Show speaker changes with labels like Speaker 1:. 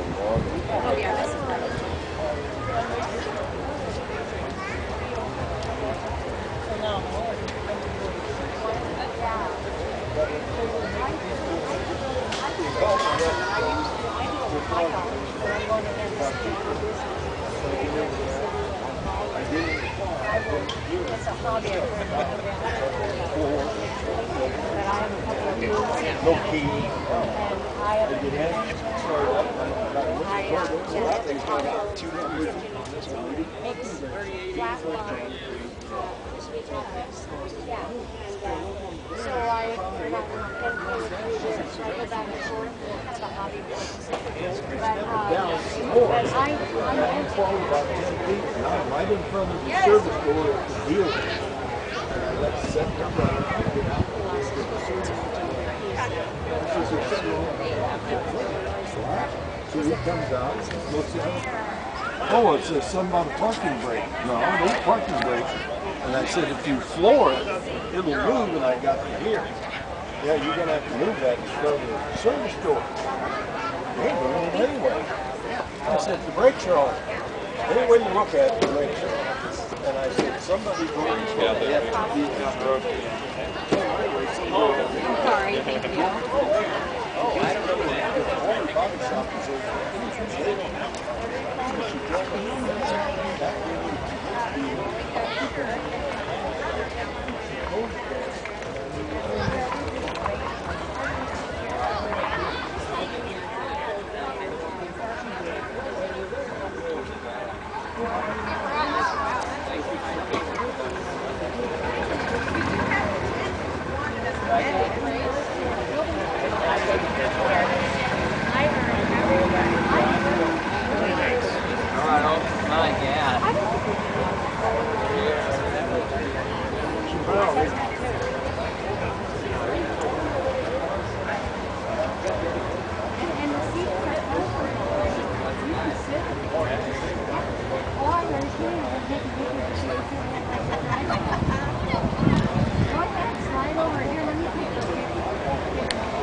Speaker 1: Oh yeah, this is better. It's a hobby.
Speaker 2: No key.
Speaker 1: Makes flat line. Yeah. So I go back and forth. That's a hobby. But I
Speaker 2: Probably about 10 feet. And I'm right in front of the service door at the dealer. That's September. So he comes out, looks at it. Oh, it says something about a parking brake. No, I don't parking brakes. And I said, if you floor it, it'll move, and I got to here. Yeah, you're going to have to move that to go to the service door. They ain't doing it anyway. I said, the brakes are on. Any way you look at it, the brakes are on. And I said, somebody believes that they have to be on the road.
Speaker 1: I'm sorry, thank you.
Speaker 2: Oh, I don't know. The only body shop is over. They don't have